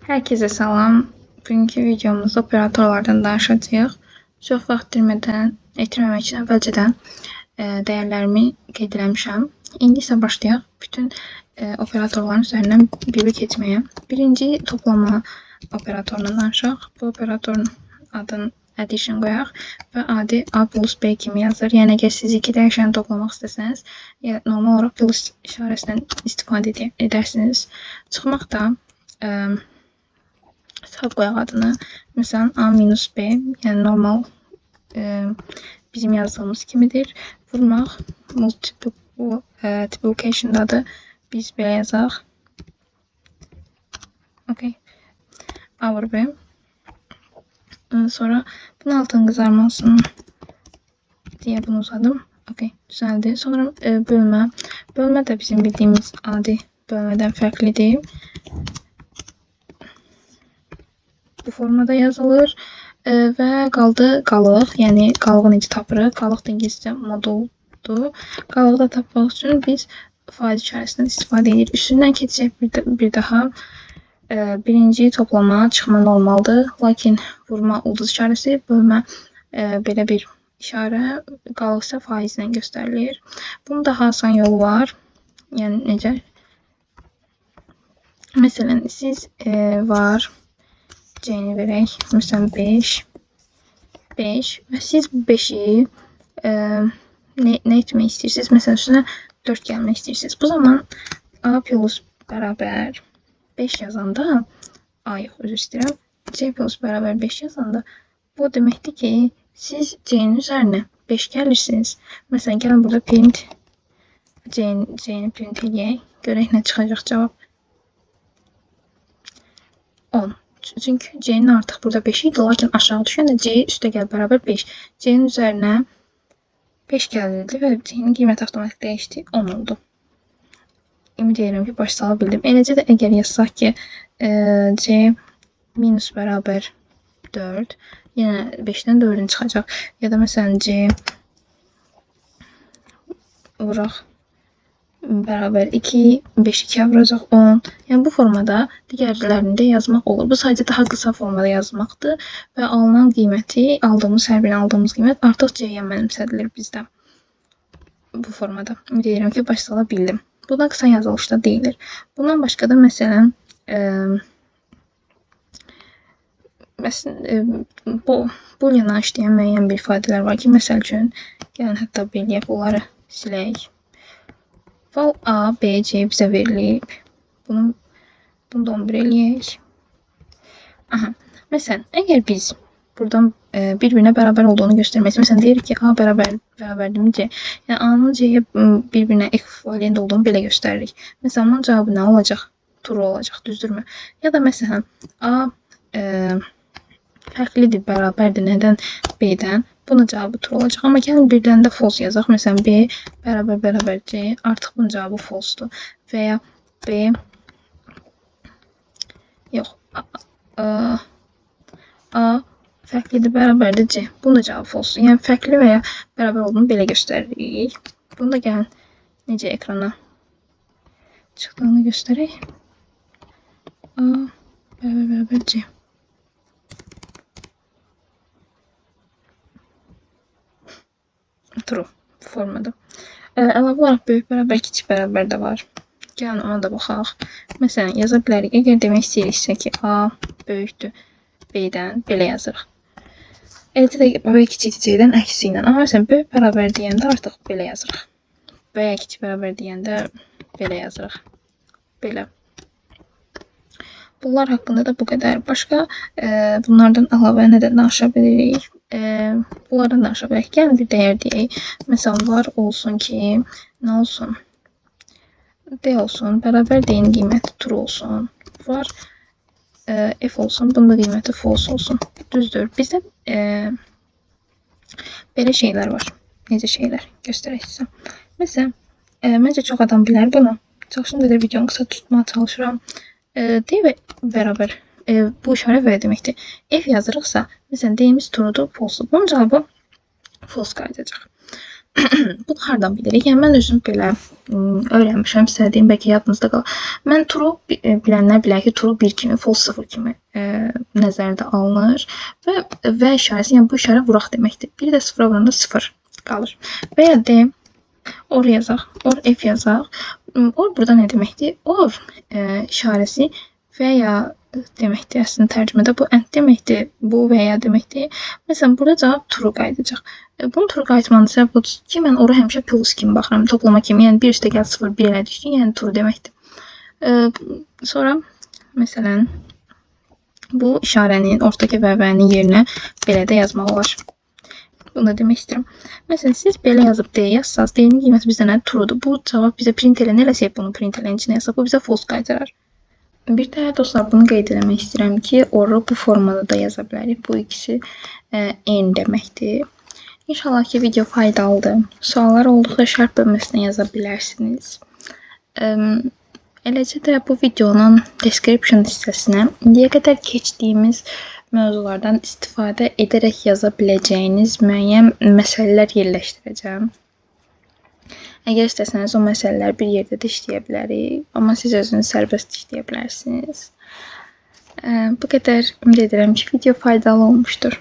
Herkese salam. Bugünkü videomuzda operatorlardan danışacağıq. Çox vaxt itirməmək üçün əvvəlcədən dəyərlərimi qeyd eləmişəm. İndi isə başlayaq bütün operatorların üzərindən bir keçməyə. Birinci toplama operatorundan danışaq. Bu operatorun adını addition qoyaq və adi A plus B kimi yazır. Yəni əgər siz iki dəyişəni toplamaq istəsəniz, normal olaraq plus işarəsindən istifadə edərsiniz. Çıxmaqda sağ qoyaq adını. Məsələn, A minus B, yəni normal bizim yazdığımız kimidir. Vurmaq multiplication'dadır. Biz belə yazaq. Okay. A vur B. Sonra bunun altın qızarmasın diye bunu uzadım. Okay, düzeldi. Sonra bölmə. Bölmə də bizim bildiyimiz adi bölmədən fərqlidir. Bu formada yazılır və qaldı qalıq. Yəni qalığı necə tapırıq? Qalıq da İngiliscə moduldur. Qalığı da tapmaq üçün biz faiz işarəsindən istifadə edirik. Üstündən keçəcək bir daha. Birinci toplama, çıxma normaldır. Lakin vurma ulduz işarəsi, bölmə belə bir işarə, qalıq isə faizlə göstərilir. Bunun daha asan yolu var. Yəni necə? Məsələn, siz var C-ni verək. Məsələn, 5 və siz bu 5-i nə etmək istəyirsiniz? Məsələn, üstünə 4 gəlmək istəyirsiniz. Bu zaman A plus bərabər 5 yazanda, üzr istəyirəm, C plus bərabər 5 yazanda, bu deməkdir ki, siz C-nin üzərinə 5 gəlirsiniz. Məsələn, gəlin burada print C-ni print edək. Görək nə çıxacaq cavab. 10. Çünki C-nin artıq burada 5 idi, lakin aşağı düşəndə C üstə gəl bərabər 5. C-nin üzərinə 5 gəlirdi və C-nin qiyməti avtomatik dəyişdi, 10 oldu. Ümid edirəm ki, baş sala bildim. Eləcə də əgər yazsaq ki, C minus bərabər 4, yenə 5-dən 4-ün çıxacaq. Ya da məsələn, C vuraq bərabər 2, 5 2-yə vuracaq 10. Yəni bu formada digərlərində yazmaq olur. Bu sadəcə daha qısa formada yazmaqdır və alınan qiyməti, aldığımız hər birini aldığımız qiymət artıq C-yə mənimsədilir bizdə. Bu formada. Ümid edirəm ki, baş sala bildim. Bu da qısa yazılışda deyilir. Bundan başqa da məsələn, booleana işləyən müəyyən bir ifadələr var ki, məsəl üçün, gəlin hətta beləyək, bunları silək. Val A, B, C bizə verilib. Bunu da 11 eləyək. Məsələn, əgər biz buradan bir-birinə bərabər olduğunu göstərmək. Məsələn, deyirik ki, A bərabərdir C. Yəni, A-nın C-yə bir-birinə ekvivalent olduğunu belə göstəririk. Məsələn, bunun cavabı nə olacaq? True olacaq, düzdürmü? Ya da məsələn, A fərqlidir, bərabərdir nədən? B-dən. Bunun cavabı true olacaq. Amma gəlin birləndə false yazaq. Məsələn, B bərabər C. Artıq bunun cavabı false-dur. Və ya B yox. A fərqlidir, bərabərdir C. Bunun da cavabı false. Yəni, fərqli və ya bərabər olduğunu belə göstəririk. Bunu da gəlin necə ekrana çıxdığını göstərək. A bərabər C. True formada. Əlavə olaraq böyük bərabər, kiçik bərabər də var. Gəlin ona da baxaq. Məsələn, yaza bilərik. Əgər demək istəyiriksə ki, A böyükdür B-dən, belə yazırıq. Eləcə də böyük kiçik C-dən əksi ilə. Amma məsələn, böyük bərabər deyəndə artıq belə yazırıq. Və ya kiçik bərabər deyəndə belə yazırıq. Belə. Bunlar haqqında da bu qədər. Başqa bunlardan əlavə nədən danışa bilirik? Bunlardan danışa bilərik. Gəlin bir dəyər deyək. Məsələn, var olsun ki, nə olsun? D olsun, bərabər D-nin qiyməti true olsun. Var F olsun, bunun da qiyməti false olsun. Düzdür. Bizdə belə şeylər var. Necə şeylər? Göstərək sizə. Məsələn, məncə çox adam bilər bunu. Çalışım qədər videonu qısa tutmaya çalışıram. D və bərabər bu işarə və deməkdir. F yazırıqsa, məsələn, D-imiz true'dur, false'dur. Bunun cavabı false qayıdacaq. Bunu hardan bilirik? Yəni mən özüm belə öyrənmişəm, istədiyim bəlkə yadınızda qalır. Mən true bilənlər bilər ki, true 1 kimi, false 0 kimi nəzərdə alınır və işarəsi, yəni bu işarə vuraq deməkdir. Bir də 0-a vuranda 0 qalır. Və ya D or yazaq, or F yazaq. Or burada nə deməkdir? Or işarəsi və ya deməkdir. Əslində tərcümədə bu and deməkdir, bu və ya deməkdir. Məsələn, burada cavab true qayıdacaq. Bunun true qayıtmanın səbəbi budur ki, mən ora həmişə plus kimi baxıram, toplama kimi. Yəni 1 + 0 1 elədik ki, yəni true deməkdir. Sonra məsələn bu işarənin ortadakı və-vənin yerinə belə də yazmaq olar. Bunu da demək istəyirəm. Məsələn, siz belə yazıb D yazsaz, D-nin qiyməti bizdə nədir? True-dur. Bu cavab bizə print eləyən eləsək, bunu print eləyən içinə yazsaq, bu bizə false qaytarar. Bir də dostlar, bunu qeyd etmək istəyirəm ki, or-u bu formada da yaza bilərik. Bu ikisi n deməkdir. İnşallah ki, video faydalıdır. Suallar olduqda şərt bölməsində yaza bilərsiniz. Eləcə də bu videonun description hissəsinə indiyə qədər keçdiyimiz mövzulardan istifadə edərək yaza biləcəyiniz müəyyən məsələlər yerləşdirəcəm. Əgər istəsəniz, o məsələlər bir yerdə də işləyə bilərik. Amma siz özünüz sərbəst işləyə bilərsiniz. Bu qədər ümid edirəm ki, video faydalı olmuşdur.